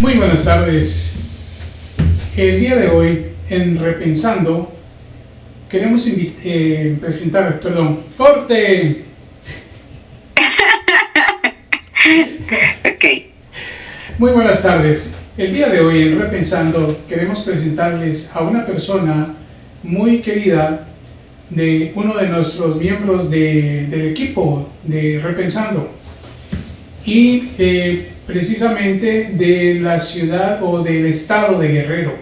Muy buenas tardes. El día de hoy, en Repensando, queremos presentar, ¡corte! Ok. Muy buenas tardes. El día de hoy, en Repensando, queremos presentarles a una persona muy querida de uno de nuestros miembros del equipo de Repensando. Y precisamente de la ciudad o del estado de Guerrero.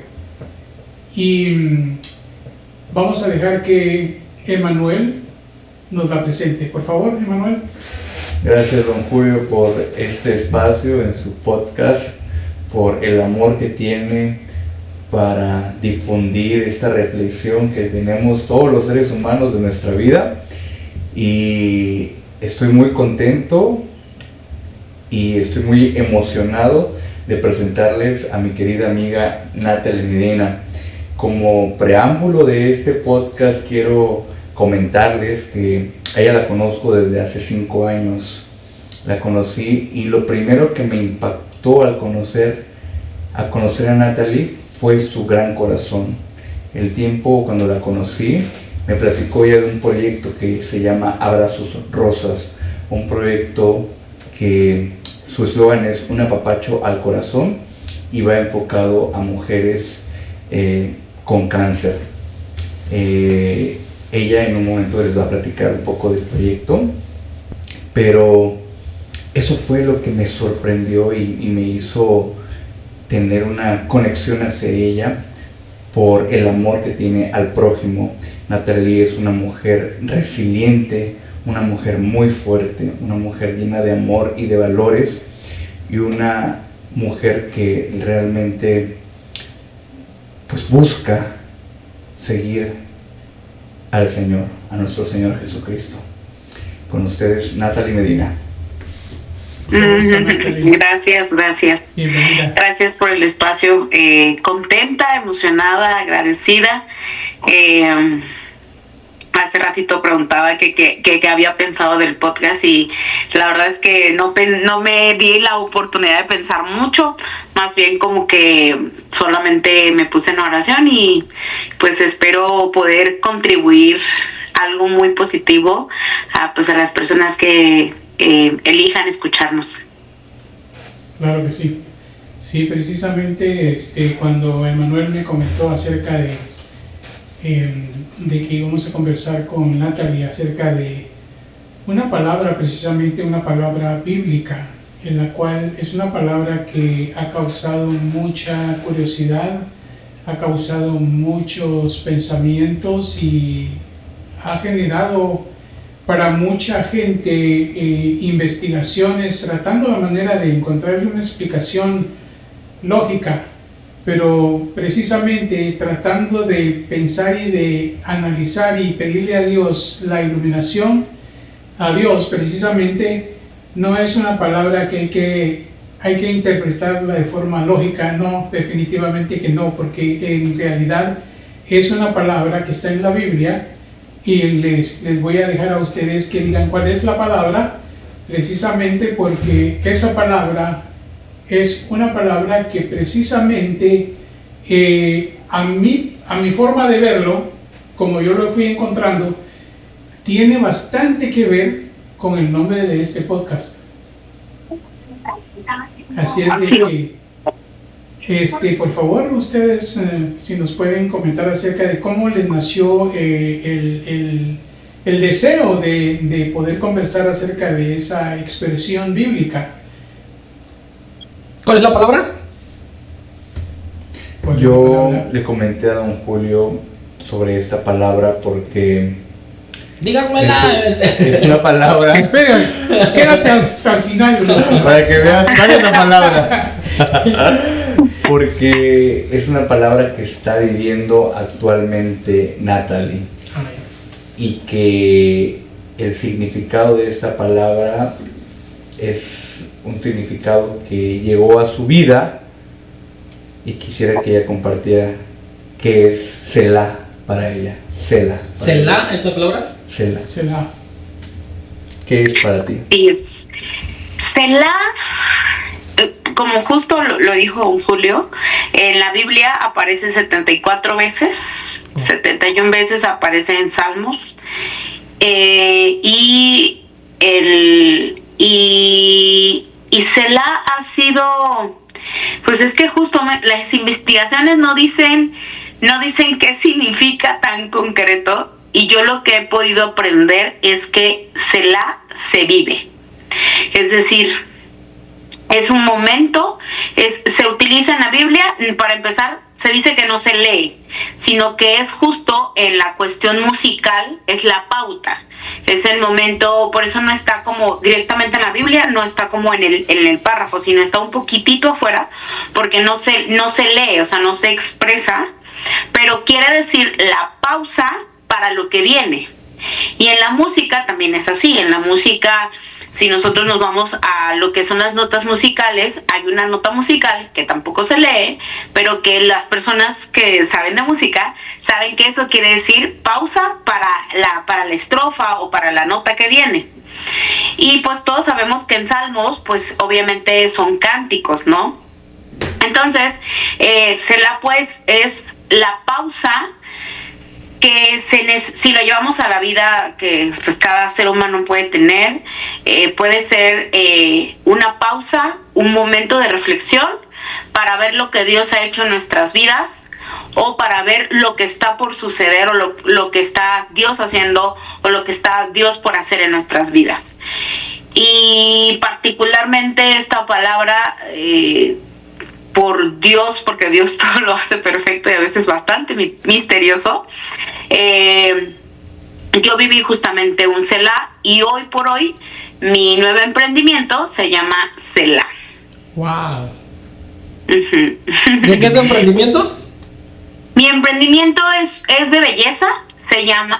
Y vamos a dejar que Emanuel nos la presente. Por favor, Emanuel. Gracias, don Julio, por este espacio en su podcast, por el amor que tiene para difundir esta reflexión que tenemos todos los seres humanos de nuestra vida. Y estoy muy contento y estoy muy emocionado de presentarles a mi querida amiga Natalie Medina. Como preámbulo de este podcast quiero comentarles que a ella la conozco desde hace 5 años. La conocí y lo primero que me impactó al conocer a Natalie fue su gran corazón. El tiempo cuando la conocí me platicó ella de un proyecto que se llama Abrazos Rosas, un proyecto que su eslogan es un apapacho al corazón y va enfocado a mujeres con cáncer. Ella en un momento les va a platicar un poco del proyecto, pero eso fue lo que me sorprendió y me hizo tener una conexión hacia ella por el amor que tiene al prójimo. Natalie es una mujer resiliente, una mujer muy fuerte, una mujer llena de amor y de valores, y una mujer que realmente pues busca seguir al Señor, a nuestro Señor Jesucristo. Con ustedes, Natalie Medina. Gracias. Bienvenida. Gracias por el espacio. Contenta, emocionada, agradecida. Hace ratito preguntaba qué había pensado del podcast y la verdad es que no me di la oportunidad de pensar mucho, más bien como que solamente me puse en oración y pues espero poder contribuir algo muy positivo a las personas que elijan escucharnos. Claro que sí. Sí, precisamente cuando Emanuel me comentó acerca de que íbamos a conversar con Natalie acerca de una palabra, precisamente una palabra bíblica, en la cual es una palabra que ha causado mucha curiosidad, ha causado muchos pensamientos y ha generado para mucha gente investigaciones tratando la manera de encontrarle una explicación lógica, pero precisamente tratando de pensar y de analizar y pedirle a Dios la iluminación. A Dios precisamente no es una palabra que hay que interpretarla de forma lógica, no, definitivamente que no, porque en realidad es una palabra que está en la Biblia y les voy a dejar a ustedes que digan cuál es la palabra, precisamente porque esa palabra es una palabra que precisamente a mi forma de verlo, como yo lo fui encontrando, tiene bastante que ver con el nombre de este podcast. Así es de que, por favor, ustedes si nos pueden comentar acerca de cómo les nació el deseo de poder conversar acerca de esa expresión bíblica. ¿Cuál es la palabra? Yo le comenté a don Julio sobre esta palabra porque Díganmela. es una palabra. Espera, quédate hasta el final. Para que veas cuál es la palabra. Porque es una palabra que está viviendo actualmente Natalie. Y que el significado de esta palabra es un significado que llegó a su vida y quisiera que ella compartiera qué es Selah para ella. Selah. ¿Selah es la palabra? Selah. ¿Qué es para ti? Selah como justo lo dijo don Julio, en la Biblia aparece 74 veces, 71 veces aparece en Salmos, y Selah ha sido, pues es que justo las investigaciones no dicen qué significa tan concreto, y yo lo que he podido aprender es que Selah se vive. Es decir, es un momento, se utiliza en la Biblia, para empezar, se dice que no se lee, sino que es justo en la cuestión musical, es la pauta, es el momento, por eso no está como directamente en la Biblia, no está como en el párrafo, sino está un poquitito afuera, porque no se lee, o sea, no se expresa, pero quiere decir la pausa para lo que viene. Y en la música también es así, en la música, si nosotros nos vamos a lo que son las notas musicales, hay una nota musical que tampoco se lee, pero que las personas que saben de música saben que eso quiere decir pausa para la estrofa o para la nota que viene. Y pues todos sabemos que en Salmos, pues obviamente son cánticos, ¿no? Entonces, Selah pues es la pausa que si lo llevamos a la vida que pues cada ser humano puede tener, puede ser una pausa, un momento de reflexión para ver lo que Dios ha hecho en nuestras vidas, o para ver lo que está por suceder, o lo que está Dios haciendo, o lo que está Dios por hacer en nuestras vidas. Y particularmente esta palabra, por Dios, porque Dios todo lo hace perfecto y a veces bastante misterioso. Yo viví justamente un Selah, y hoy por hoy mi nuevo emprendimiento se llama Selah. Wow. ¿De qué es su emprendimiento? Mi emprendimiento es de belleza,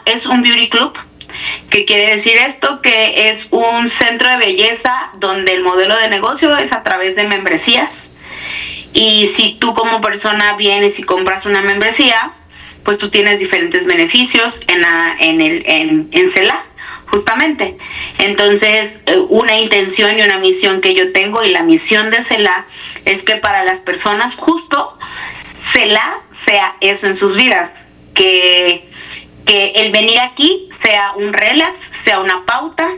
es un beauty club. ¿Qué quiere decir esto? Que es un centro de belleza donde el modelo de negocio es a través de membresías. Y si tú como persona vienes y compras una membresía, pues tú tienes diferentes beneficios en Selah, justamente. Entonces, una intención y una misión que yo tengo, y la misión de Selah es que para las personas justo Selah sea eso en sus vidas, que el venir aquí sea un relax, sea una pauta,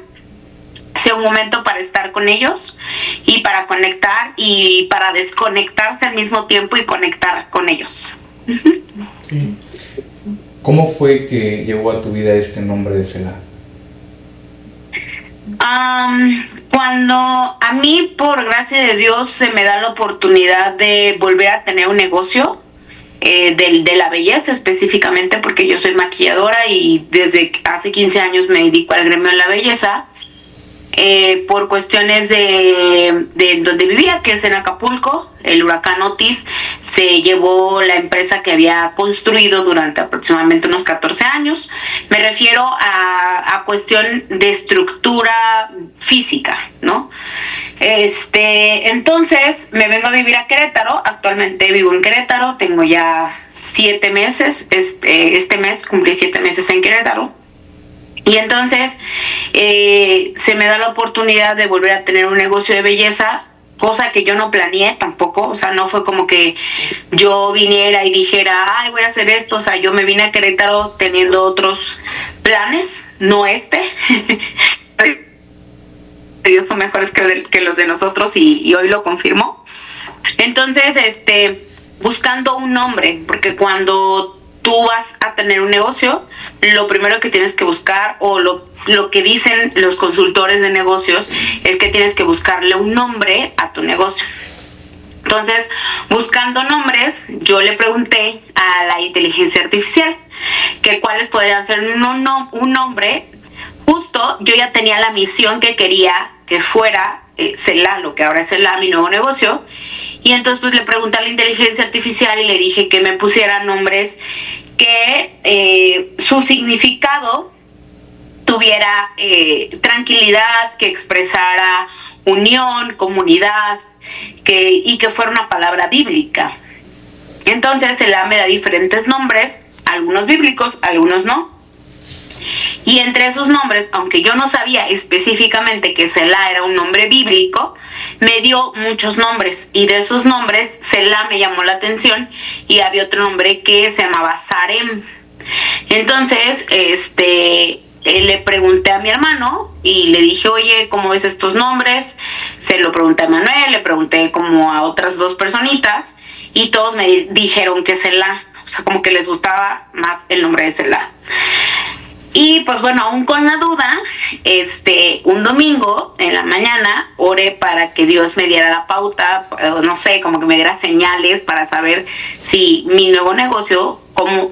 sea un momento para estar con ellos y para conectar y para desconectarse al mismo tiempo y conectar con ellos. Sí. ¿Cómo fue que llegó a tu vida este nombre de Selah? Cuando a mí, por gracia de Dios, se me da la oportunidad de volver a tener un negocio, de la belleza específicamente, porque yo soy maquilladora y desde hace 15 años me dedico al gremio de la belleza. Por cuestiones de donde vivía, que es en Acapulco, el huracán Otis se llevó la empresa que había construido durante aproximadamente unos 14 años. Me refiero a cuestión de estructura física, ¿no? Entonces me vengo a vivir a Querétaro. Actualmente vivo en Querétaro, tengo ya 7 meses, este mes cumplí 7 meses en Querétaro. Y entonces se me da la oportunidad de volver a tener un negocio de belleza, cosa que yo no planeé tampoco. O sea, no fue como que yo viniera y dijera, ay, voy a hacer esto. O sea, yo me vine a Querétaro teniendo otros planes, no Ellos son mejores que los de nosotros, y hoy lo confirmó. Entonces, buscando un nombre, porque cuando tú vas a tener un negocio, lo primero que tienes que buscar, o lo que dicen los consultores de negocios, es que tienes que buscarle un nombre a tu negocio. Entonces, buscando nombres, yo le pregunté a la inteligencia artificial que cuáles podrían ser un nombre. Justo yo ya tenía la misión que quería que fuera Selah, lo que ahora es Selah, mi nuevo negocio. Y entonces pues le pregunté a la inteligencia artificial y le dije que me pusiera nombres que su significado tuviera tranquilidad, que expresara unión, comunidad, y que fuera una palabra bíblica. Entonces Selah me da diferentes nombres, algunos bíblicos, algunos no. Y entre esos nombres, aunque yo no sabía específicamente que Selah era un nombre bíblico, me dio muchos nombres. Y de esos nombres, Selah me llamó la atención y había otro nombre que se llamaba Sarem. Entonces, le pregunté a mi hermano y le dije, oye, ¿cómo ves estos nombres? Se lo pregunté a Manuel, le pregunté como a otras 2 personitas y todos me dijeron que Selah, o sea, como que les gustaba más el nombre de Selah. Y pues bueno, aún con la duda, un domingo en la mañana oré para que Dios me diera la pauta, no sé, como que me diera señales para saber si mi nuevo negocio,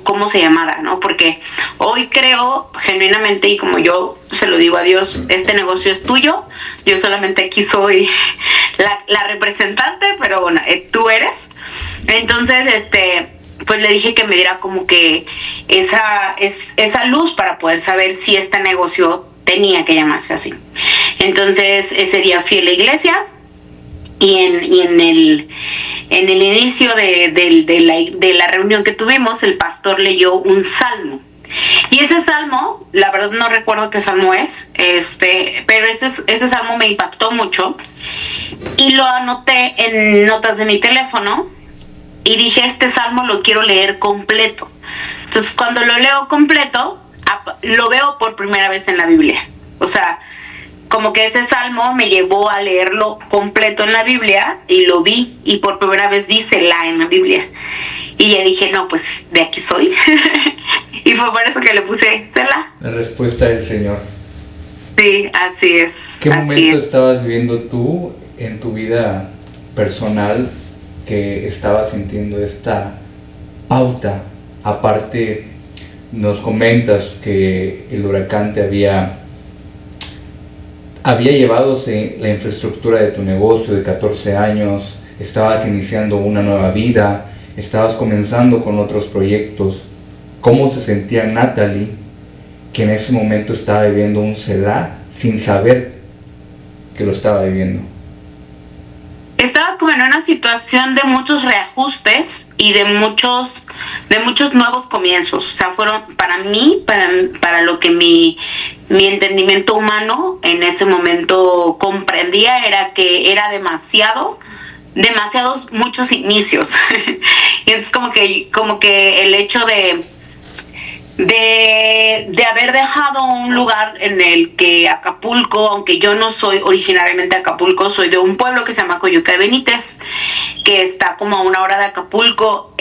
cómo se llamara, ¿no? Porque hoy creo genuinamente, y como yo se lo digo a Dios, este negocio es tuyo, yo solamente aquí soy la representante, pero bueno, tú eres. Entonces, pues le dije que me diera como que esa luz para poder saber si este negocio tenía que llamarse así. Entonces ese día fui a la iglesia y en el inicio de la reunión que tuvimos, el pastor leyó un salmo. Y ese salmo, la verdad no recuerdo qué salmo es, pero ese salmo me impactó mucho y lo anoté en notas de mi teléfono. Y dije, este salmo lo quiero leer completo. Entonces, cuando lo leo completo, lo veo por primera vez en la Biblia. O sea, como que ese salmo me llevó a leerlo completo en la Biblia y lo vi. Y por primera vez vi Selah en la Biblia. Y ya dije, no, pues de aquí soy. Y fue por eso que le puse Selah. La respuesta del Señor. Sí, así es. ¿Qué así momento es. estabas viviendo tú en tu vida personal que estabas sintiendo esta pauta? Aparte, nos comentas que el huracán te había llevado la infraestructura de tu negocio de 14 años, estabas iniciando una nueva vida, estabas comenzando con otros proyectos. ¿Cómo se sentía Natalie, que en ese momento estaba viviendo un Selah sin saber que lo estaba viviendo? Estaba como en una situación de muchos reajustes y de muchos nuevos comienzos. O sea, fueron para mí, para lo que mi entendimiento humano en ese momento comprendía, era que era demasiados muchos inicios. Y entonces como que el hecho de haber dejado un lugar en el que Acapulco, aunque yo no soy originariamente de Acapulco, soy de un pueblo que se llama Coyuca de Benítez, que está como a 1 hora de Acapulco.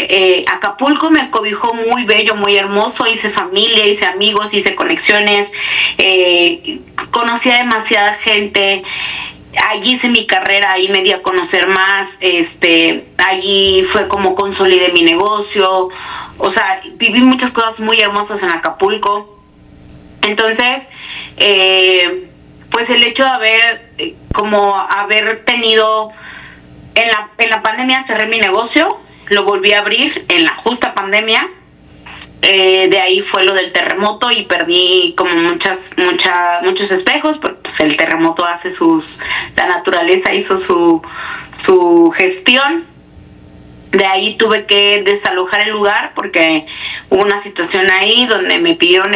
Acapulco me cobijó muy bello, muy hermoso, hice familia, hice amigos, hice conexiones, conocí a demasiada gente. Allí hice mi carrera, ahí me di a conocer más, allí fue como consolidé mi negocio, o sea, viví muchas cosas muy hermosas en Acapulco. Entonces, pues el hecho de haber tenido, en la pandemia cerré mi negocio, lo volví a abrir en la justa pandemia. De ahí fue lo del terremoto y perdí como muchos espejos, porque pues el terremoto hace la naturaleza hizo su gestión. De ahí tuve que desalojar el lugar porque hubo una situación ahí donde me pidieron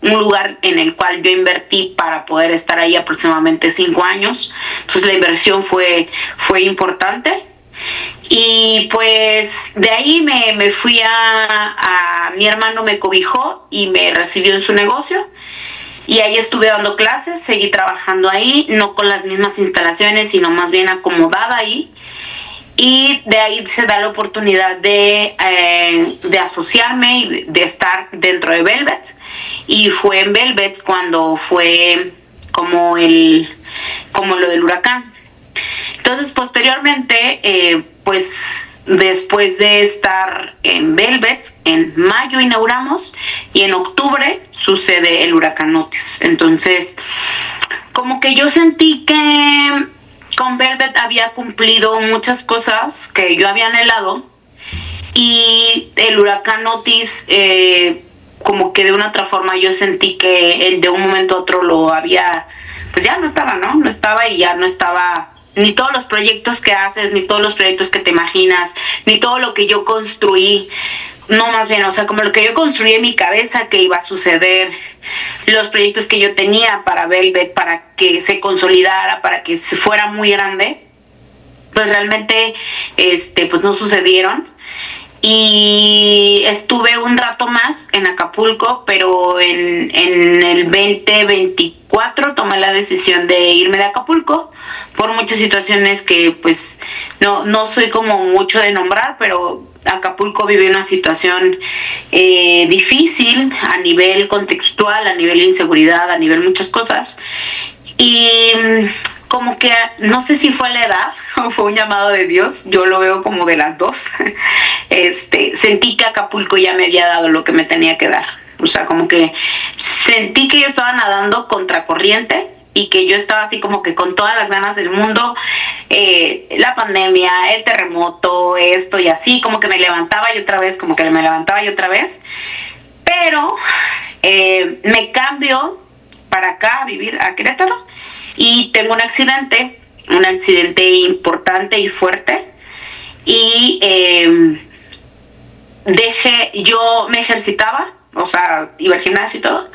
un lugar en el cual yo invertí para poder estar ahí aproximadamente 5 años. Entonces la inversión fue importante. Y pues de ahí me fui a mi hermano me cobijó y me recibió en su negocio y ahí estuve dando clases, seguí trabajando ahí, no con las mismas instalaciones, sino más bien acomodada ahí. Y de ahí se da la oportunidad de asociarme y de estar dentro de Velvet. Y fue en Velvet cuando fue como lo del huracán. Entonces, posteriormente, pues después de estar en Velvet, en mayo inauguramos y en octubre sucede el huracán Otis. Entonces, como que yo sentí que con Velvet había cumplido muchas cosas que yo había anhelado y el huracán Otis, como que de una otra forma yo sentí que de un momento a otro lo había, pues ya no estaba, ¿no? No estaba y ya no estaba ni todos los proyectos que haces, ni todos los proyectos que te imaginas, ni todo lo que yo construí, no, más bien, o sea, como lo que yo construí en mi cabeza que iba a suceder, los proyectos que yo tenía para Velvet, para que se consolidara, para que se fuera muy grande, pues realmente, pues no sucedieron. Y estuve un rato más en Acapulco, pero en el 2024 tomé la decisión de irme de Acapulco por muchas situaciones que pues no soy como mucho de nombrar, pero Acapulco vive una situación difícil a nivel contextual, a nivel inseguridad, a nivel muchas cosas. Y como que no sé si fue la edad o fue un llamado de Dios, yo lo veo como de las dos. Sentí que Acapulco ya me había dado lo que me tenía que dar. O sea, como que sentí que yo estaba nadando contracorriente y que yo estaba así como que con todas las ganas del mundo, la pandemia, el terremoto, esto y así, como que me levantaba y otra vez, como que me levantaba y otra vez. Pero me cambio para acá a vivir a Querétaro y tengo un accidente importante y fuerte, y yo me ejercitaba, o sea, iba al gimnasio y todo,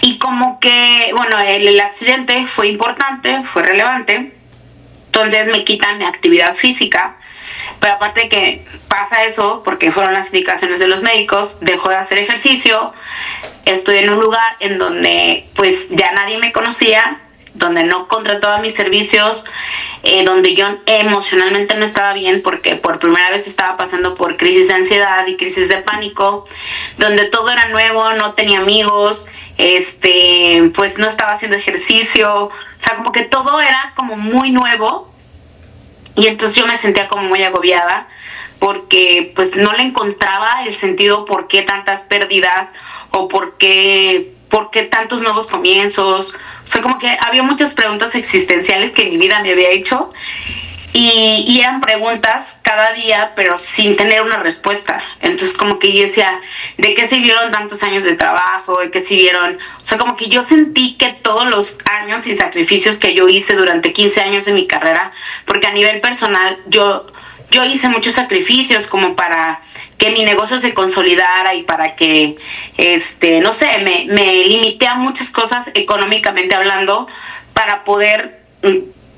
y como que, bueno, el accidente fue importante, fue relevante, entonces me quitan mi actividad física, pero aparte de que pasa eso, porque fueron las indicaciones de los médicos, dejo de hacer ejercicio, estoy en un lugar en donde pues ya nadie me conocía, donde no contrataba mis servicios, donde yo emocionalmente no estaba bien porque por primera vez estaba pasando por crisis de ansiedad y crisis de pánico, donde todo era nuevo, no tenía amigos, pues no estaba haciendo ejercicio, o sea, como que todo era como muy nuevo, y entonces yo me sentía como muy agobiada porque pues no le encontraba el sentido por qué tantas pérdidas o por qué tantos nuevos comienzos. O sea, como que había muchas preguntas existenciales que en mi vida me había hecho, y eran preguntas cada día, pero sin tener una respuesta. Entonces, como que yo decía, ¿de qué sirvieron tantos años de trabajo? ¿De qué sirvieron? O sea, como que yo sentí que todos los años y sacrificios que yo hice durante 15 años de mi carrera, porque a nivel personal yo hice muchos sacrificios como para que mi negocio se consolidara y para que, no sé, me limité a muchas cosas económicamente hablando para poder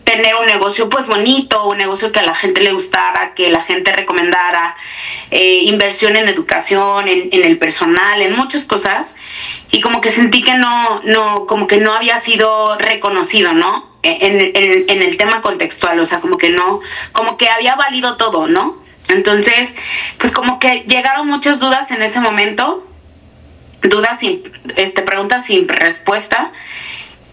tener un negocio pues bonito, un negocio que a la gente le gustara, que la gente recomendara, inversión en educación, en el personal, en muchas cosas, y como que sentí que como que no había sido reconocido, ¿no? En el tema contextual, o sea, como que había valido todo, ¿no? Entonces, pues como que llegaron muchas dudas en ese momento, preguntas sin respuesta,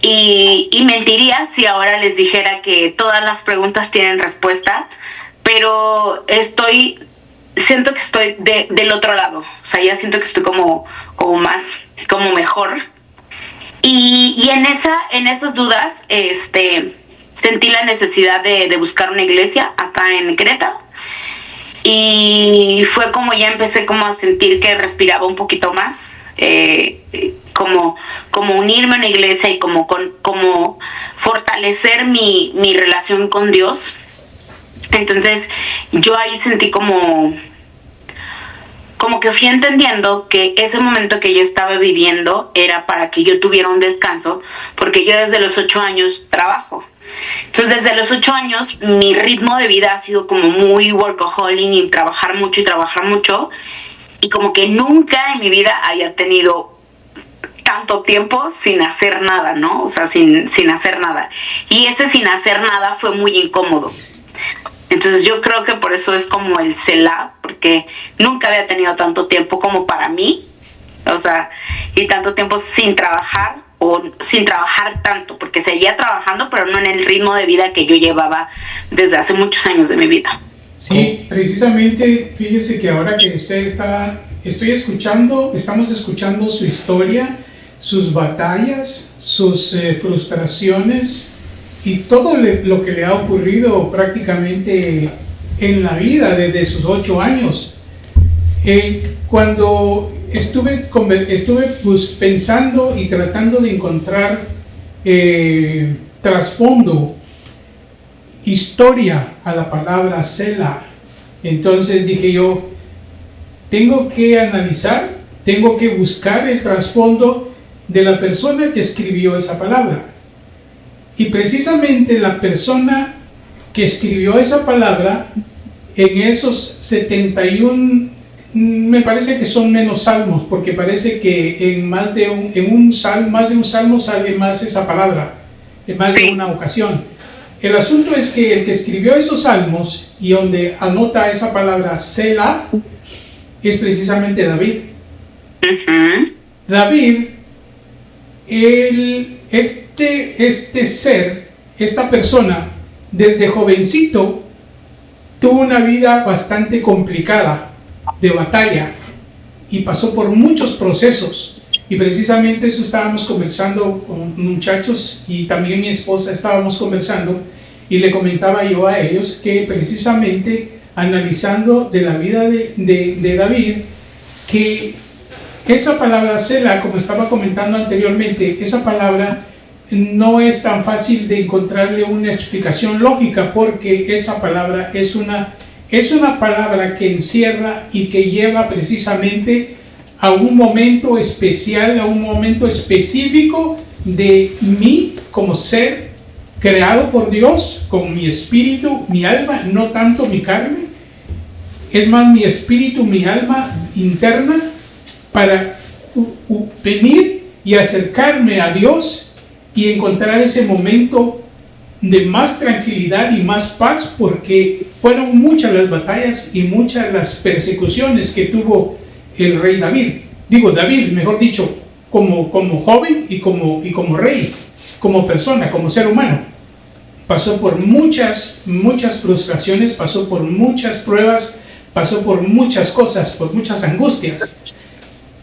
y mentiría si ahora les dijera que todas las preguntas tienen respuesta, pero siento que estoy del otro lado, o sea, ya siento que estoy como mejor. Y en esas dudas, sentí la necesidad de buscar una iglesia acá en Querétaro. Y fue como ya empecé como a sentir que respiraba un poquito más, como unirme a una iglesia y como fortalecer mi relación con Dios. Entonces yo ahí sentí como que fui entendiendo que ese momento que yo estaba viviendo era para que yo tuviera un descanso, porque yo desde los 8 años trabajo. Entonces desde los 8 años mi ritmo de vida ha sido como muy workaholic y trabajar mucho, y como que nunca en mi vida había tenido tanto tiempo sin hacer nada, ¿no? O sea, sin hacer nada. Y ese sin hacer nada fue muy incómodo. Entonces yo creo que por eso es como el Selah, porque nunca había tenido tanto tiempo como para mí, o sea, y tanto tiempo sin trabajar o sin trabajar tanto, porque seguía trabajando, pero no en el ritmo de vida que yo llevaba desde hace muchos años de mi vida. Sí, precisamente, fíjese que ahora que estamos escuchando su historia, sus batallas, sus frustraciones y todo lo que le ha ocurrido prácticamente en la vida desde sus 8 años. Cuando estuve pues, pensando y tratando de encontrar trasfondo, historia a la palabra Selah, entonces dije yo, tengo que analizar, tengo que buscar el trasfondo de la persona que escribió esa palabra. Y precisamente la persona que escribió esa palabra en esos 71, me parece que son menos salmos, porque parece que en más de un salmo sale más esa palabra, en más de una ocasión. El asunto es que el que escribió esos salmos y donde anota esa palabra Selah es precisamente David. David, esta persona, desde jovencito, tuvo una vida bastante complicada, de batalla, y pasó por muchos procesos. Y precisamente eso estábamos conversando con muchachos, y también mi esposa estábamos conversando, y le comentaba yo a ellos que precisamente analizando de la vida de David, que esa palabra Selah, como estaba comentando anteriormente, esa palabra no es tan fácil de encontrarle una explicación lógica, porque esa palabra es una palabra que encierra y que lleva precisamente a un momento especial, a un momento específico de mí como ser creado por Dios, con mi espíritu, mi alma, no tanto mi carne, es más mi espíritu, mi alma interna, para venir y acercarme a Dios y encontrar ese momento de más tranquilidad y más paz, porque fueron muchas las batallas y muchas las persecuciones que tuvo el rey David, mejor dicho, como joven y como rey, como persona, como ser humano. Pasó por muchas frustraciones, pasó por muchas pruebas, pasó por muchas cosas, por muchas angustias.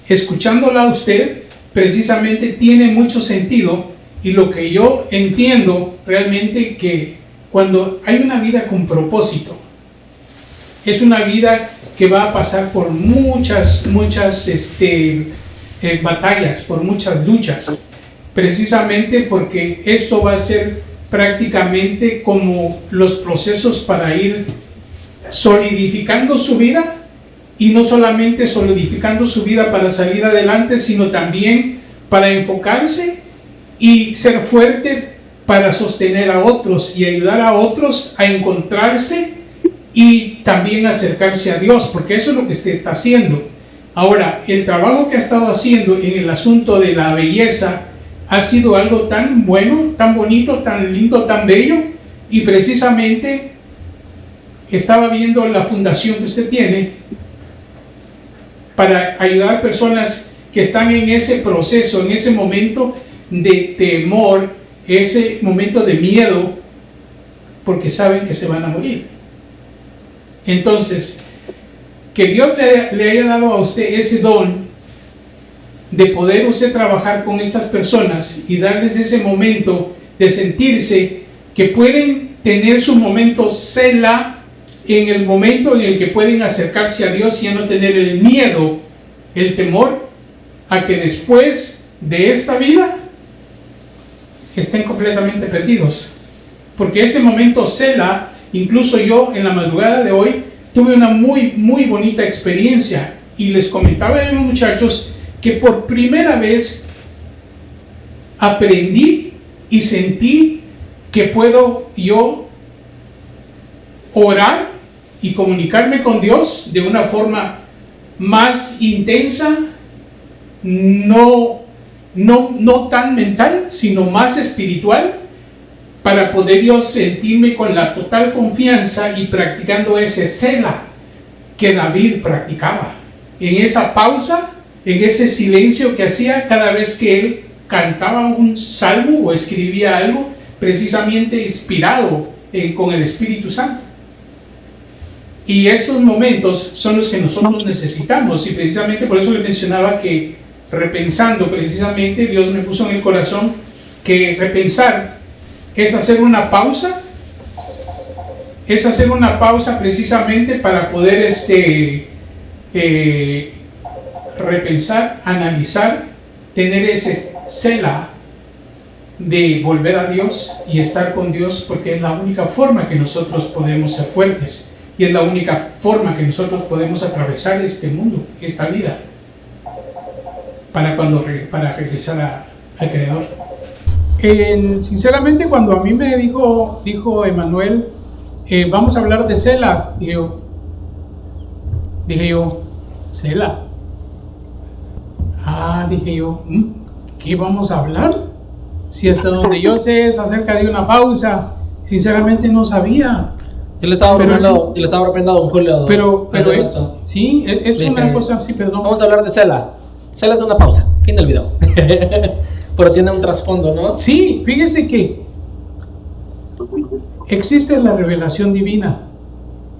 Escuchándola a usted, precisamente tiene mucho sentido, y lo que yo entiendo realmente, que cuando hay una vida con propósito, es una vida que va a pasar por muchas batallas, por muchas luchas, precisamente porque esto va a ser prácticamente como los procesos para ir solidificando su vida, y no solamente solidificando su vida para salir adelante, sino también para enfocarse y ser fuerte para sostener a otros y ayudar a otros a encontrarse y también acercarse a Dios, porque eso es lo que usted está haciendo. Ahora, el trabajo que ha estado haciendo en el asunto de la belleza ha sido algo tan bueno, tan bonito, tan lindo, tan bello, y precisamente estaba viendo la fundación que usted tiene para ayudar a personas que están en ese proceso, en ese momento de temor, ese momento de miedo, porque saben que se van a morir. Entonces, que Dios le haya dado a usted ese don de poder usted trabajar con estas personas y darles ese momento de sentirse que pueden tener su momento Selah, en el momento en el que pueden acercarse a Dios y ya no tener el miedo, el temor a que después de esta vida estén completamente perdidos. Porque ese momento Selah, incluso yo en la madrugada de hoy tuve una muy bonita experiencia, y les comentaba a los muchachos que por primera vez aprendí y sentí que puedo yo orar y comunicarme con Dios de una forma más intensa, no tan mental, sino más espiritual, para poder yo sentirme con la total confianza y practicando ese Selah que David practicaba, en esa pausa, en ese silencio que hacía cada vez que él cantaba un salmo o escribía algo, precisamente inspirado con el Espíritu Santo. Y esos momentos son los que nosotros necesitamos, y precisamente por eso les mencionaba que repensando, precisamente Dios me puso en el corazón que repensar es hacer una pausa, precisamente para poder repensar, analizar, tener ese Selah de volver a Dios y estar con Dios, porque es la única forma que nosotros podemos ser fuertes. y es la única forma que nosotros podemos atravesar este mundo, esta vida, para regresar al Creador. Sinceramente, cuando a mí me dijo Emanuel, vamos a hablar de Sela, dije yo, Sela. Dije yo, ¿qué vamos a hablar? Si hasta donde yo sé es acerca de una pausa. Sinceramente no sabía. Yo le estaba bromeando a don Julio. Pero sí, es una cosa así, perdón. Vamos a hablar de Sela. Sela es una pausa, fin del video. Pero tiene un trasfondo, ¿no? Sí, fíjese que existe la revelación divina,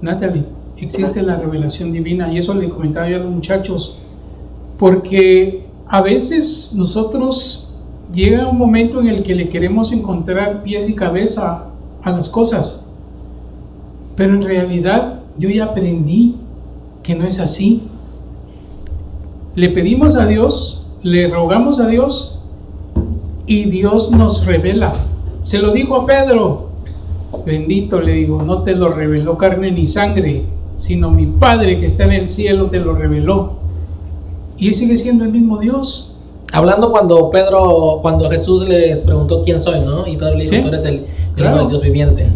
Natalie. Existe la revelación divina, y eso le comentaba yo a los muchachos, porque a veces nosotros llega un momento en el que le queremos encontrar pies y cabeza a las cosas, pero en realidad yo ya aprendí que no es así. Le pedimos a Dios, le rogamos a Dios, y Dios nos revela. Se lo dijo a Pedro, bendito, le digo, no te lo reveló carne ni sangre, sino mi Padre que está en el cielo te lo reveló. Y Él sigue siendo el mismo Dios. Hablando cuando Jesús les preguntó quién soy, ¿no? Y Pedro le dijo, tú eres el Hijo del Dios viviente.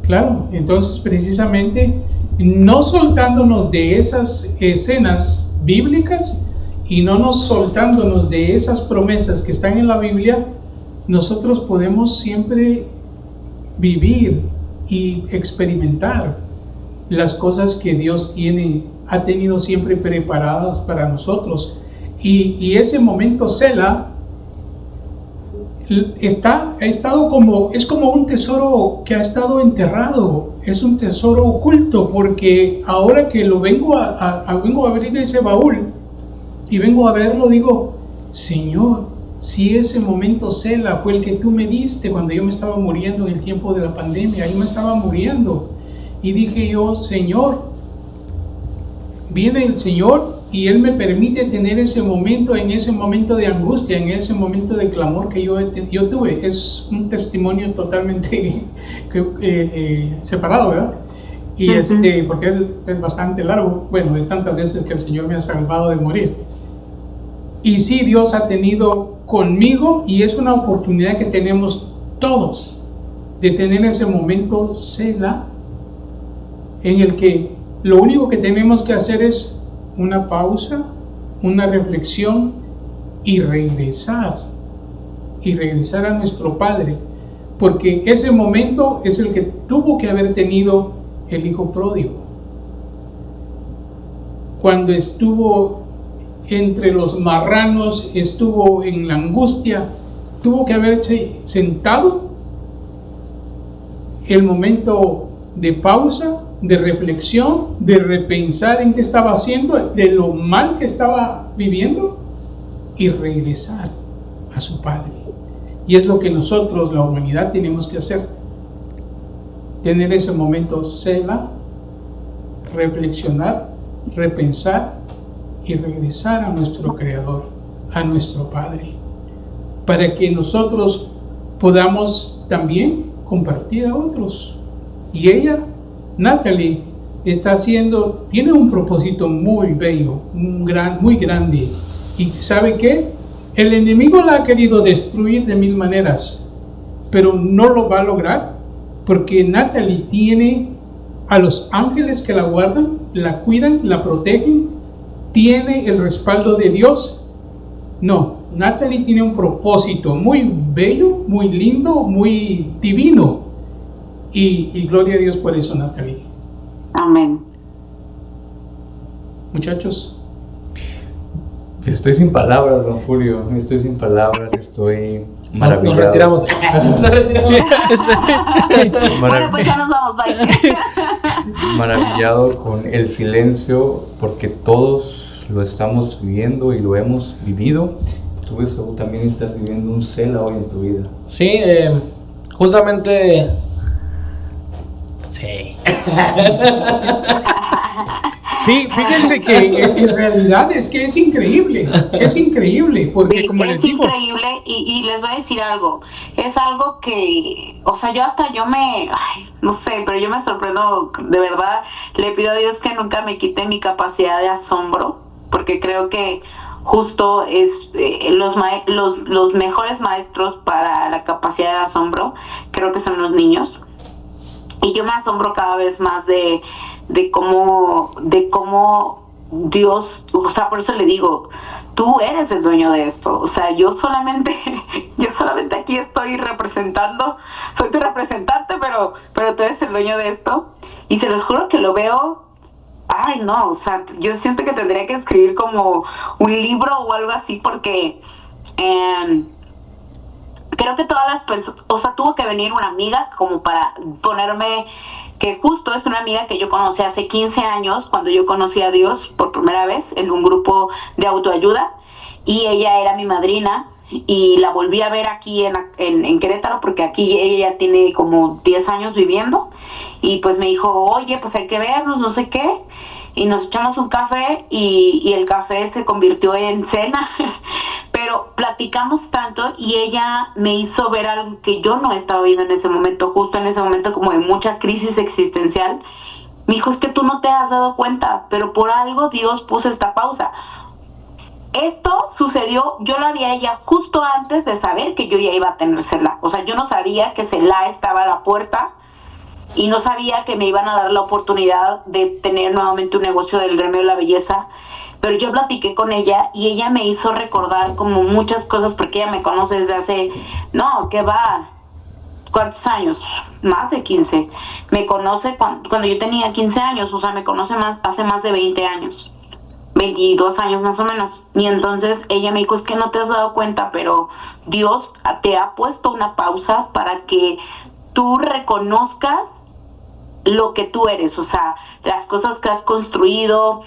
Claro, entonces precisamente no soltándonos de esas escenas bíblicas y no nos soltándonos de esas promesas que están en la Biblia, nosotros podemos siempre vivir y experimentar las cosas que Dios ha tenido siempre preparadas para nosotros. Y ese momento Sela es como un tesoro que ha estado enterrado, es un tesoro oculto, porque ahora que vengo a abrir ese baúl y vengo a verlo, digo, Señor, si ese momento Sela fue el que tú me diste cuando yo me estaba muriendo en el tiempo de la pandemia, yo me estaba muriendo, y dije yo, Señor, viene el Señor y Él me permite tener ese momento, en ese momento de angustia, en ese momento de clamor que yo tuve. Es un testimonio totalmente separado, ¿verdad? Y porque es bastante largo, bueno, de tantas veces que el Señor me ha salvado de morir. Y sí, Dios ha tenido conmigo, y es una oportunidad que tenemos todos de tener ese momento Sela, en el que lo único que tenemos que hacer es una pausa, una reflexión y regresar a nuestro Padre, porque ese momento es el que tuvo que haber tenido el hijo pródigo. Cuando estuvo entre los marranos, estuvo en la angustia, tuvo que haberse sentado, el momento de pausa, de reflexión, de repensar en qué estaba haciendo, de lo mal que estaba viviendo, y regresar a su Padre. Y es lo que nosotros, la humanidad, tenemos que hacer. Tener ese momento Sela, reflexionar, repensar y regresar a nuestro Creador, a nuestro Padre, para que nosotros podamos también compartir a otros. Y ella, Natalie, tiene un propósito muy bello, muy grande. ¿Y sabe qué? El enemigo la ha querido destruir de mil maneras, pero no lo va a lograr, porque Natalie tiene a los ángeles que la guardan, la cuidan, la protegen, tiene el respaldo de Dios. No, Natalie tiene un propósito muy bello, muy lindo, muy divino. Y gloria a Dios por eso, Natalie. Amén. Muchachos. Estoy sin palabras, don Julio. Estoy sin palabras, estoy maravillado. Nos retiramos. Bueno, pues ya nos vamos, bye. Maravillado con el silencio, porque todos lo estamos viviendo y lo hemos vivido. Tú también estás viviendo un Sela hoy en tu vida. Sí, justamente. Sí. Sí, fíjense que en realidad es que es increíble, porque Sí, como les es digo, increíble y les voy a decir algo, es algo que, o sea, no sé, pero yo me sorprendo, de verdad, le pido a Dios que nunca me quite mi capacidad de asombro, porque creo que justo es los mejores maestros para la capacidad de asombro, creo que son los niños. Y yo me asombro cada vez más de cómo Dios, o sea, por eso le digo, tú eres el dueño de esto. O sea, yo solamente aquí estoy representando, soy tu representante, pero tú eres el dueño de esto. Y se los juro que lo veo. Ay, no, o sea, yo siento que tendría que escribir como un libro o algo así porque creo que todas las personas, o sea, tuvo que venir una amiga como para ponerme, que justo es una amiga que yo conocí hace 15 años, cuando yo conocí a Dios por primera vez en un grupo de autoayuda, y ella era mi madrina, y la volví a ver aquí en Querétaro, porque aquí ella ya tiene como 10 años viviendo, y pues me dijo, oye, pues hay que vernos, no sé qué, y nos echamos un café, y el café se convirtió en cena, pero platicamos tanto y ella me hizo ver algo que yo no estaba viendo en ese momento, justo en ese momento como de mucha crisis existencial. Me dijo, es que tú no te has dado cuenta, pero por algo Dios puso esta pausa. Esto sucedió, yo la vi a ella justo antes de saber que yo ya iba a tener CELA. O sea, yo no sabía que CELA estaba a la puerta y no sabía que me iban a dar la oportunidad de tener nuevamente un negocio del gremio de la belleza. Pero yo platiqué con ella y ella me hizo recordar como muchas cosas porque ella me conoce desde hace, no, ¿qué va? ¿Cuántos años? Más de 15. Me conoce cuando yo tenía 15 años, o sea, me conoce hace más de 20 años. 22 años más o menos. Y entonces ella me dijo, es que no te has dado cuenta, pero Dios te ha puesto una pausa para que tú reconozcas lo que tú eres, o sea, las cosas que has construido,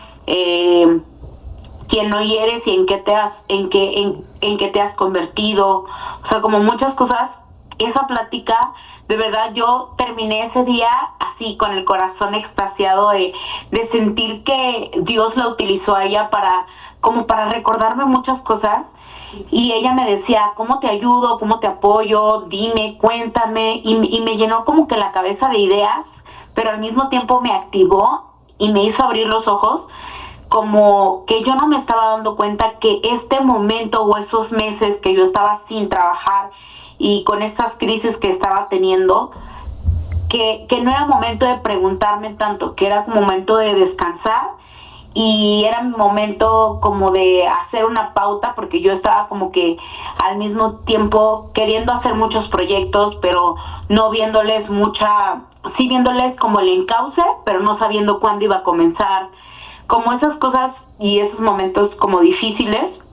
quién hoy eres y en qué te has convertido, o sea, como muchas cosas. Esa plática, de verdad, yo terminé ese día así con el corazón extasiado de sentir que Dios la utilizó a ella como para recordarme muchas cosas. Y ella me decía, ¿cómo te ayudo? ¿Cómo te apoyo? Dime, cuéntame. Y me llenó como que la cabeza de ideas, pero al mismo tiempo me activó y me hizo abrir los ojos, como que yo no me estaba dando cuenta que este momento o esos meses que yo estaba sin trabajar y con estas crisis que estaba teniendo, que no era momento de preguntarme tanto, que era como momento de descansar y era mi momento como de hacer una pauta, porque yo estaba como que al mismo tiempo queriendo hacer muchos proyectos, pero no viéndoles sí viéndoles como el encauce, pero no sabiendo cuándo iba a comenzar, como esas cosas y esos momentos como difíciles.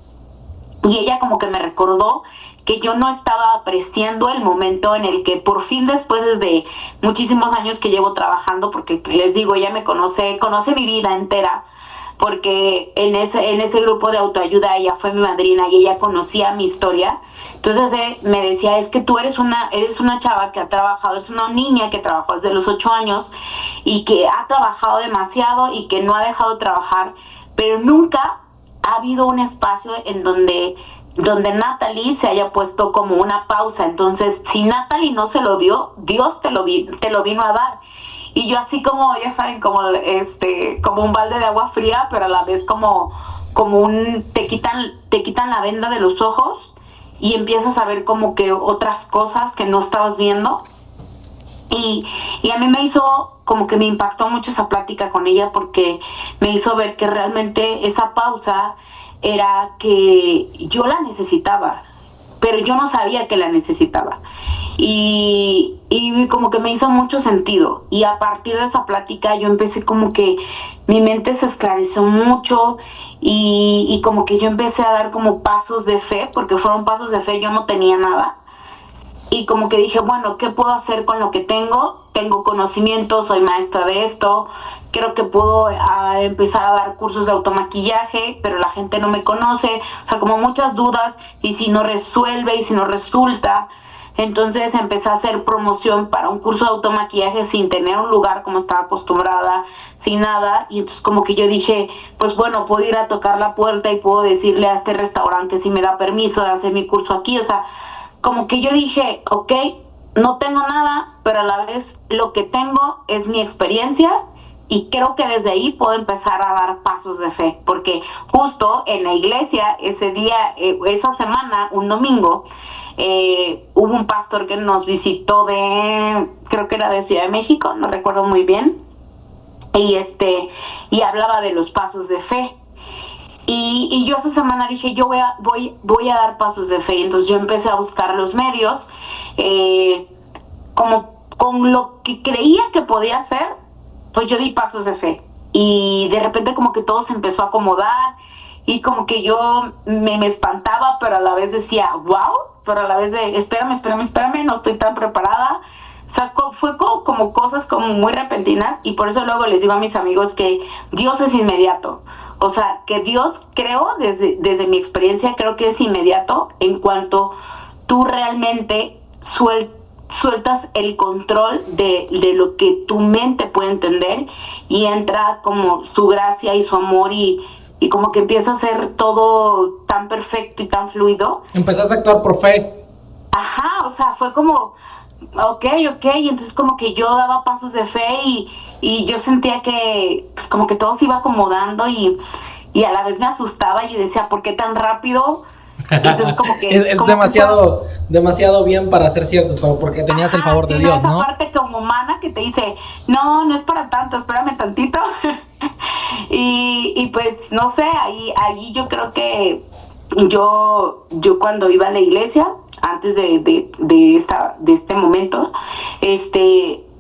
Y ella como que me recordó que yo no estaba apreciando el momento en el que por fin, después desde muchísimos años que llevo trabajando, porque les digo, ella me conoce mi vida entera, porque en ese grupo de autoayuda ella fue mi madrina y ella conocía mi historia. Entonces me decía, es que tú eres una chava que ha trabajado, es una niña que trabajó desde los 8 años y que ha trabajado demasiado y que no ha dejado de trabajar, pero nunca ha habido un espacio en donde Natalie se haya puesto como una pausa. Entonces, si Natalie no se lo dio, Dios te lo vino a dar. Y yo así como, ya saben, como un balde de agua fría, pero a la vez como te quitan la venda de los ojos y empiezas a ver como que otras cosas que no estabas viendo. Y a mí como que me impactó mucho esa plática con ella, porque me hizo ver que realmente esa pausa era que yo la necesitaba, pero yo no sabía que la necesitaba. Y como que me hizo mucho sentido. Y a partir de esa plática yo empecé como que mi mente se esclareció mucho y como que yo empecé a dar como pasos de fe, porque fueron pasos de fe, yo no tenía nada. Y como que dije, bueno, ¿qué puedo hacer con lo que tengo? Tengo conocimiento, soy maestra de esto, creo que puedo empezar a dar cursos de automaquillaje, pero la gente no me conoce, o sea, como muchas dudas, y si no resuelve, y si no resulta. Entonces empecé a hacer promoción para un curso de automaquillaje sin tener un lugar como estaba acostumbrada, sin nada. Y entonces como que yo dije, pues bueno, puedo ir a tocar la puerta y puedo decirle a este restaurante que si me da permiso de hacer mi curso aquí. O sea, como que yo dije, ok, no tengo nada, pero a la vez lo que tengo es mi experiencia. Y creo que desde ahí puedo empezar a dar pasos de fe, porque justo en la iglesia ese día, esa semana, un domingo, hubo un pastor que nos visitó creo que era de Ciudad de México, no recuerdo muy bien, y hablaba de los pasos de fe. Y yo esa semana dije, yo voy a dar pasos de fe. Y entonces yo empecé a buscar los medios, como con lo que creía que podía hacer, pues yo di pasos de fe. Y de repente como que todo se empezó a acomodar y como que yo me espantaba, pero a la vez decía, wow, pero a la vez de, espérame, no estoy tan preparada. O sea, fue como cosas como muy repentinas, y por eso luego les digo a mis amigos que Dios es inmediato. O sea, que Dios, creo, desde mi experiencia, creo que es inmediato en cuanto tú realmente sueltas el control de lo que tu mente puede entender, y entra como su gracia y su amor, y como que empieza a ser todo tan perfecto y tan fluido. Empezaste a actuar por fe. Ajá, o sea, fue como, ok, y entonces como que yo daba pasos de fe, y yo sentía que pues, como que todo se iba acomodando, y a la vez me asustaba, y yo decía, ¿por qué tan rápido? Entonces como que es como demasiado bien para ser cierto, pero porque tenías el favor de Dios, esa ¿no? Esa parte como humana que te dice, no es para tanto, espérame tantito. y pues no sé, ahí yo creo que yo cuando iba a la iglesia, antes de este momento,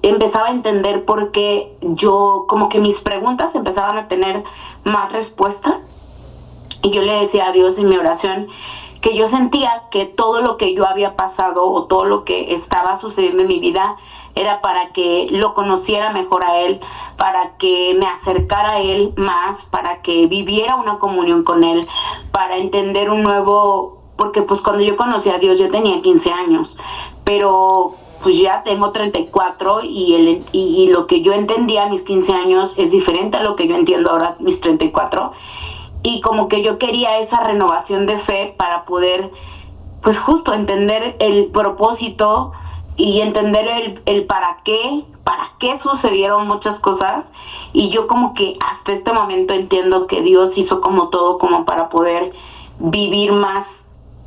empezaba a entender por qué yo, como que mis preguntas empezaban a tener más respuesta. Y yo le decía a Dios en mi oración que yo sentía que todo lo que yo había pasado, o todo lo que estaba sucediendo en mi vida, era para que lo conociera mejor a Él, para que me acercara a Él más, para que viviera una comunión con Él, para entender un nuevo, porque pues cuando yo conocí a Dios yo tenía 15 años, pero pues ya tengo 34, y lo que yo entendía a mis 15 años es diferente a lo que yo entiendo ahora a mis 34. Y como que yo quería esa renovación de fe para poder, pues justo entender el propósito y entender el para qué sucedieron muchas cosas. Y yo como que hasta este momento entiendo que Dios hizo como todo como para poder vivir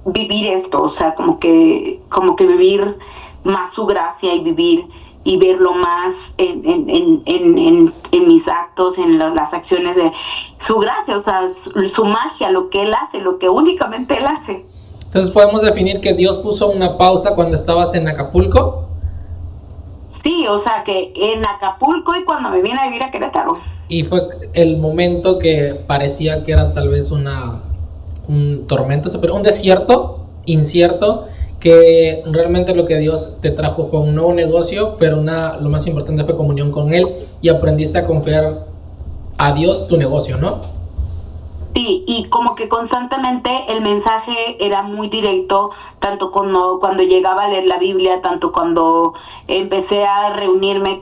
esto, o sea, como que vivir más su gracia, y vivir y verlo más en mis actos, en las acciones de su gracia, o sea, su magia, lo que Él hace, lo que únicamente Él hace. Entonces podemos definir que Dios puso una pausa cuando estabas en Acapulco. Sí, o sea, que en Acapulco y cuando me vine a vivir a Querétaro. Y fue el momento que parecía que era tal vez un tormento, pero un desierto incierto, que realmente lo que Dios te trajo fue un nuevo negocio, pero lo más importante fue comunión con Él, y aprendiste a confiar a Dios tu negocio, ¿no? Sí, y como que constantemente el mensaje era muy directo, tanto cuando llegaba a leer la Biblia, tanto cuando empecé a reunirme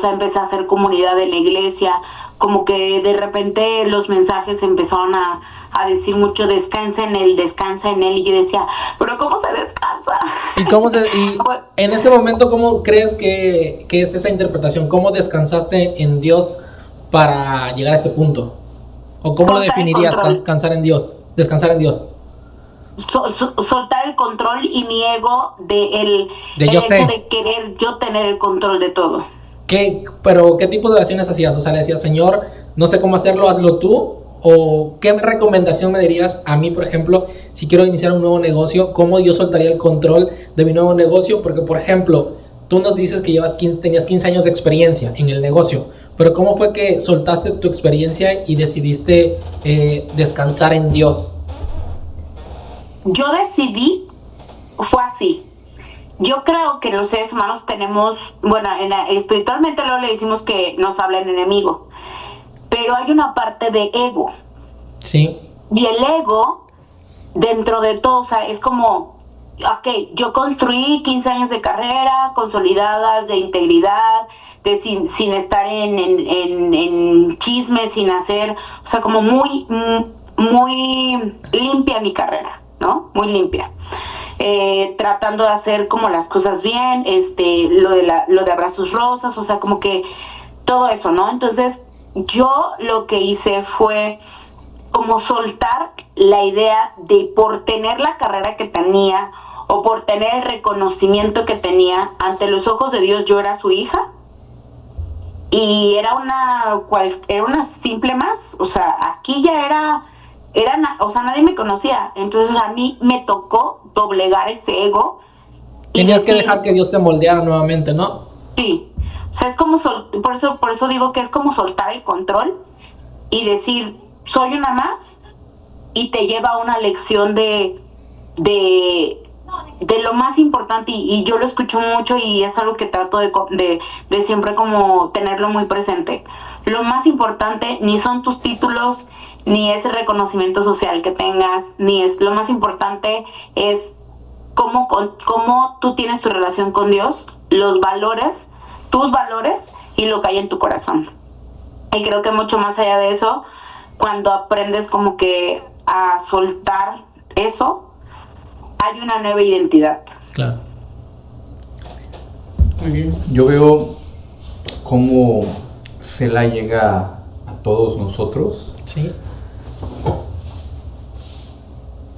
empecé a hacer comunidad en la iglesia, como que de repente los mensajes empezaron a decir mucho, descansa en Él, y yo decía, pero ¿cómo se descansa? Y en este momento, ¿cómo crees que es esa interpretación? ¿Cómo descansaste en Dios para llegar a este punto? ¿O cómo lo definirías, descansar en Dios? Soltar el control y mi ego de querer yo tener el control de todo. ¿Pero qué tipo de oraciones hacías? O sea, le decías, Señor, no sé cómo hacerlo, hazlo tú. ¿O qué recomendación me dirías a mí, por ejemplo, si quiero iniciar un nuevo negocio? ¿Cómo yo soltaría el control de mi nuevo negocio? Porque, por ejemplo, tú nos dices que tenías 15 años de experiencia en el negocio, pero ¿cómo fue que soltaste tu experiencia y decidiste descansar en Dios? Yo decidí, fue así. Yo creo que los seres humanos tenemos, espiritualmente luego le decimos que nos habla el enemigo, pero hay una parte de ego. Sí. Y el ego, dentro de todo, o sea, es como ok, yo construí 15 años de carrera, consolidadas, de integridad, sin estar en chismes, sin hacer, o sea, como muy limpia mi carrera, ¿no? Muy limpia. Tratando de hacer como las cosas bien, lo de abrazos rosas, o sea, como que todo eso, ¿no? Entonces, yo lo que hice fue como soltar la idea de por tener la carrera que tenía o por tener el reconocimiento que tenía ante los ojos de Dios, yo era su hija y era una simple más, o sea, aquí ya o sea, nadie me conocía, entonces a mí me tocó doblegar ese ego. Tenías que dejar que Dios te moldeara nuevamente, ¿no? Sí, o sea, es como, por eso digo que es como soltar el control y decir, soy una más, y te lleva a una lección de lo más importante, y yo lo escucho mucho y es algo que trato de siempre como tenerlo muy presente. Lo más importante ni son tus títulos, ni ese reconocimiento social que tengas, lo más importante es cómo tú tienes tu relación con Dios, los valores, tus valores y lo que hay en tu corazón. Y creo que mucho más allá de eso, cuando aprendes como que a soltar eso, hay una nueva identidad. Claro. Muy bien. Yo veo cómo Selah llega a todos nosotros Sí.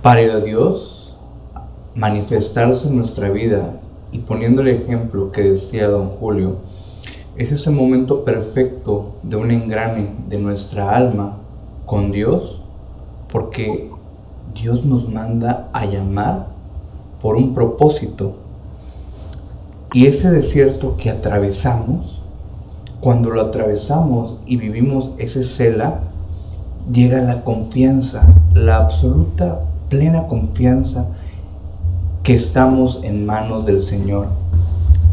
para Dios manifestarse en nuestra vida, y poniendo el ejemplo que decía don Julio, es ese momento perfecto de un engrane de nuestra alma con Dios, porque Dios nos manda a llamar por un propósito. Y ese desierto que atravesamos, cuando lo atravesamos y vivimos ese Selah, llega la confianza, la absoluta, plena confianza que estamos en manos del Señor,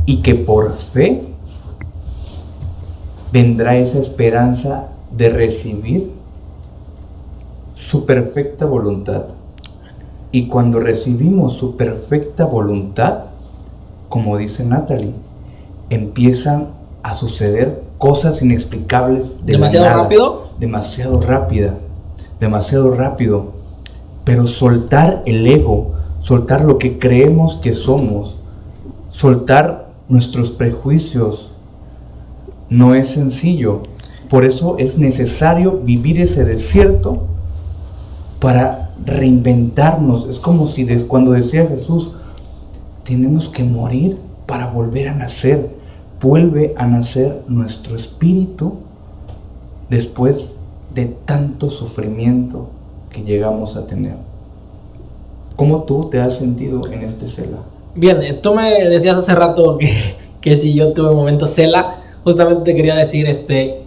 y que por fe vendrá esa esperanza de recibir su perfecta voluntad. Y cuando recibimos su perfecta voluntad, como dice Natalie, empiezan a suceder cosas inexplicables de ¿Demasiado la nada. rápido? Demasiado rápido. Pero soltar el ego, soltar lo que creemos que somos, soltar nuestros prejuicios, no es sencillo. Por eso es necesario vivir ese desierto para reinventarnos. Es como si cuando decía Jesús, tenemos que morir para volver a nacer. Vuelve a nacer nuestro espíritu después de tanto sufrimiento que llegamos a tener. ¿Cómo tú te has sentido en este Selah? Bien, tú me decías hace rato que si yo tuve un momento Selah, justamente te quería decir,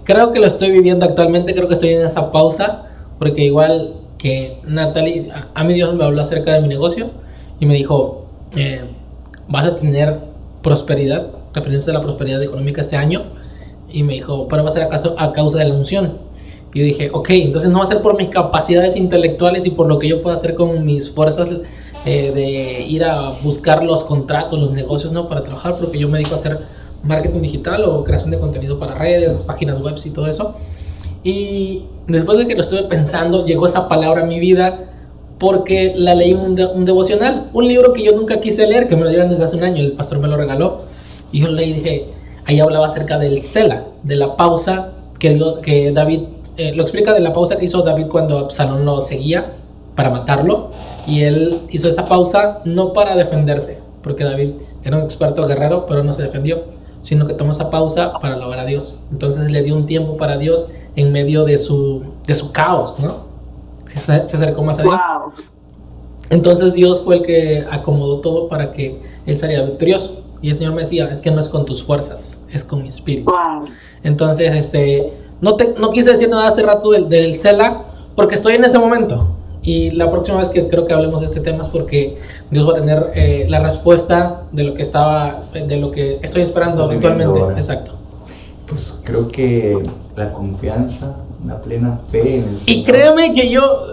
creo que lo estoy viviendo actualmente, creo que estoy en esa pausa, porque igual que Natalie, a mí Dios me habló acerca de mi negocio y me dijo, vas a tener prosperidad, referencia a la prosperidad económica este año, y me dijo, pero va a ser a causa de la unción. Y yo dije, ok, entonces no va a ser por mis capacidades intelectuales y por lo que yo pueda hacer con mis fuerzas de ir a buscar los contratos, los negocios, ¿no? Para trabajar, porque yo me dedico a hacer marketing digital o creación de contenido para redes, páginas web y todo eso. Y después de que lo estuve pensando, llegó esa palabra a mi vida porque la leí en un devocional, un libro que yo nunca quise leer, que me lo dieron desde hace un año, el pastor me lo regaló, y yo leí y dije, ahí hablaba acerca del Selah, de la pausa que David, lo explica de la pausa que hizo David cuando Absalón lo seguía para matarlo, y él hizo esa pausa no para defenderse, porque David era un experto guerrero, pero no se defendió, sino que tomó esa pausa para alabar a Dios. Entonces le dio un tiempo para Dios en medio de su caos, ¿no? Se acercó más a Dios. Wow. Entonces Dios fue el que acomodó todo para que él saliera victorioso. Y el Señor me decía, es que no es con tus fuerzas, es con mi espíritu. Wow. Entonces, no quise decir nada hace rato del Selah, porque estoy en ese momento. Y la próxima vez que creo que hablemos de este tema es porque Dios va a tener la respuesta de lo que estoy esperando actualmente. Exacto. Pues creo que la confianza, la plena fe en el Y Señor. créeme que yo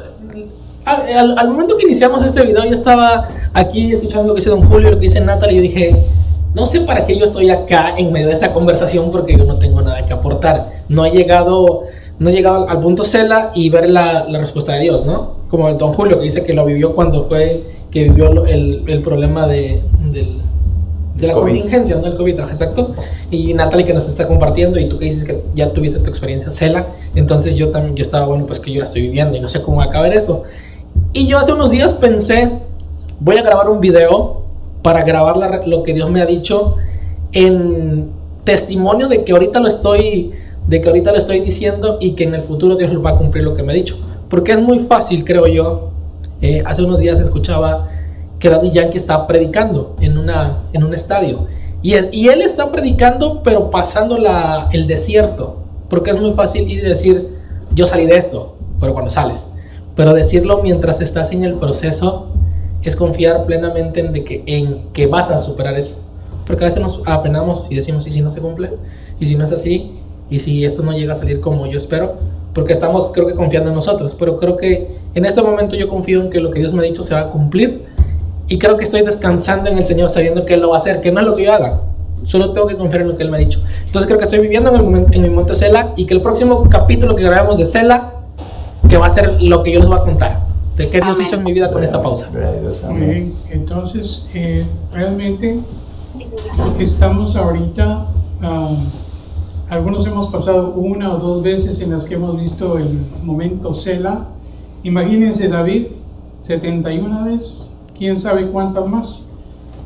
Al momento que iniciamos este video, yo estaba aquí escuchando lo que dice Don Julio, lo que dice Natalie, y yo dije, no sé para qué yo estoy acá en medio de esta conversación porque yo no tengo nada que aportar. No he llegado al punto Cela y ver la respuesta de Dios, ¿no? Como el Don Julio que dice que lo vivió cuando que vivió el problema de la COVID. contingencia, ¿no? El COVID, exacto. Y Natalie que nos está compartiendo, y tú que dices que ya tuviste tu experiencia Cela. Entonces yo estaba, bueno, pues que yo la estoy viviendo y no sé cómo va a acabar esto. Y yo hace unos días pensé, voy a grabar un video para grabar lo que Dios me ha dicho en testimonio de que ahorita lo estoy diciendo y que en el futuro Dios lo va a cumplir lo que me ha dicho. Porque es muy fácil, creo yo. Hace unos días escuchaba que Daddy Yankee está predicando en un estadio. Y él está predicando, pero pasando el desierto. Porque es muy fácil ir y decir, yo salí de esto, pero cuando sales. Pero decirlo mientras estás en el proceso es confiar plenamente en que vas a superar eso. Porque a veces nos apenamos y decimos, ¿y si no se cumple? ¿Y si no es así? ¿Y si esto no llega a salir como yo espero? Porque estamos, creo que, confiando en nosotros. Pero creo que en este momento yo confío en que lo que Dios me ha dicho se va a cumplir. Y creo que estoy descansando en el Señor sabiendo que Él lo va a hacer, que no es lo que yo haga. Solo tengo que confiar en lo que Él me ha dicho. Entonces creo que estoy viviendo en mi monte Cela, y que el próximo capítulo que grabemos de Cela, que va a ser lo que yo les voy a contar, de qué Dios hizo en mi vida con esta pausa. Muy bien, entonces realmente estamos ahorita, algunos hemos pasado 1 o 2 veces en las que hemos visto el momento Cela. Imagínense David, 71 veces, quién sabe cuántas más,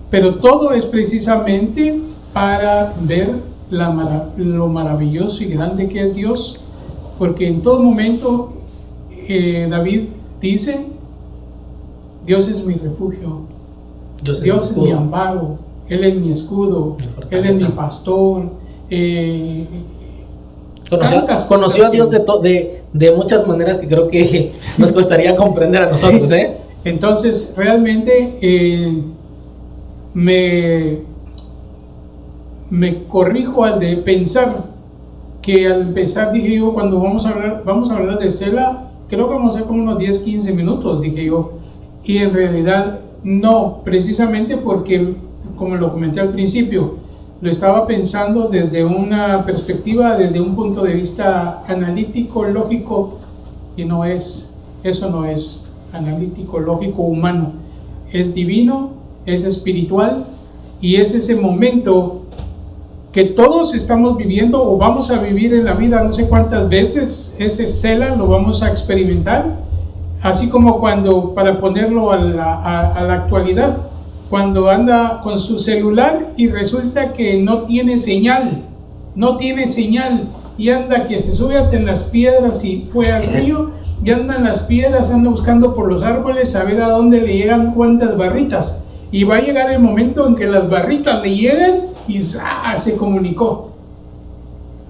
pero todo es precisamente para ver lo maravilloso y grande que es Dios, porque en todo momento David dice, Dios es mi refugio, Dios es mi amparo, Él es mi escudo, Él es mi pastor. Conoció a Dios de muchas maneras que creo que nos costaría comprender a nosotros, ¿eh? Entonces realmente me corrijo al de pensar que al empezar dije yo, cuando vamos a hablar de Cela, creo que vamos a hacer como unos 10-15 minutos, dije yo, y en realidad no, precisamente porque, como lo comenté al principio, lo estaba pensando desde una perspectiva, desde un punto de vista analítico, lógico, y eso no es analítico, lógico, humano, es divino, es espiritual, y es ese momento que todos estamos viviendo o vamos a vivir en la vida no sé cuántas veces. Ese Cela lo vamos a experimentar, así como cuando, para ponerlo a la actualidad, cuando anda con su celular y resulta que no tiene señal, y anda que se sube hasta en las piedras y fue al río, y anda en las piedras, anda buscando por los árboles a ver a dónde le llegan cuántas barritas, y va a llegar el momento en que las barritas le lleguen y se comunicó.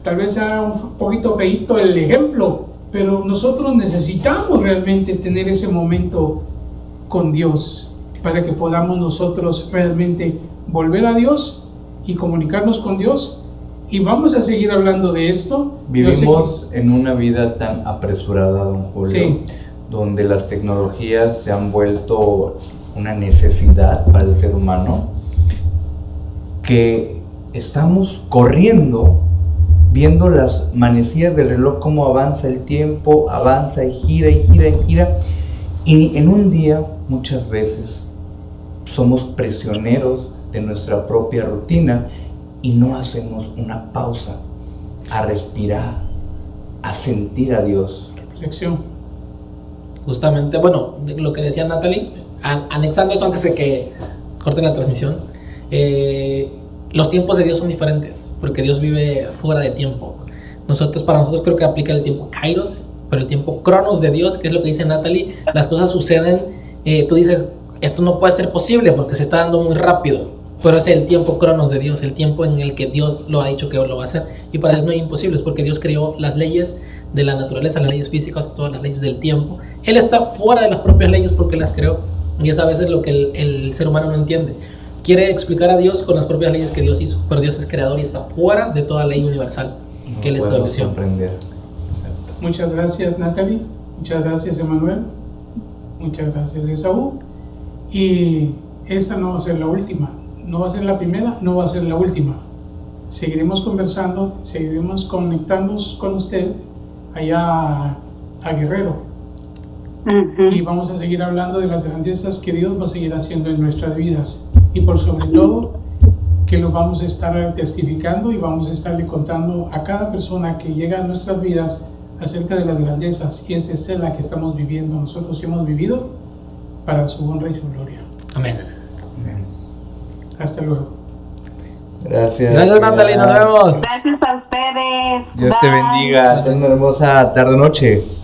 Tal vez sea un poquito feíto el ejemplo, pero nosotros necesitamos realmente tener ese momento con Dios para que podamos nosotros realmente volver a Dios y comunicarnos con Dios. Y vamos a seguir hablando de esto. Vivimos en una vida tan apresurada, don Julio, sí, donde las tecnologías se han vuelto una necesidad para el ser humano, que estamos corriendo, viendo las manecillas del reloj, cómo avanza el tiempo, avanza y gira y gira y gira, y en un día muchas veces somos prisioneros de nuestra propia rutina y no hacemos una pausa a respirar, a sentir a Dios. Reflexión. Justamente, bueno, lo que decía Natalie, anexando eso antes de que corten la transmisión, los tiempos de Dios son diferentes, porque Dios vive fuera de tiempo. Para nosotros creo que aplica el tiempo Kairos, pero el tiempo Cronos de Dios, que es lo que dice Natalie, las cosas suceden, tú dices, esto no puede ser posible porque se está dando muy rápido, pero es el tiempo Cronos de Dios, el tiempo en el que Dios lo ha dicho que lo va a hacer, y para Dios no hay imposibles, porque Dios creó las leyes de la naturaleza, las leyes físicas, todas las leyes del tiempo. Él está fuera de las propias leyes porque las creó, y es a veces lo que el ser humano no entiende. Quiere explicar a Dios con las propias leyes que Dios hizo, pero Dios es creador y está fuera de toda ley universal que Él estableció. Comprender. Muchas gracias, Natalie. Muchas gracias, Emanuel. Muchas gracias, Esaú. Y esta no va a ser la última, no va a ser la primera, no va a ser la última. Seguiremos conversando, seguiremos conectándonos con usted allá a Guerrero. Y vamos a seguir hablando de las grandezas que Dios va a seguir haciendo en nuestras vidas. Y por sobre todo, que lo vamos a estar testificando y vamos a estarle contando a cada persona que llega a nuestras vidas acerca de las grandezas. Y esa es la que estamos viviendo. Nosotros hemos vivido para su honra y su gloria. Amén. Amén. Hasta luego. Gracias. Gracias, Natalie. Nos vemos. Gracias a ustedes. Dios te Bye. bendiga. Ten una hermosa tarde-noche.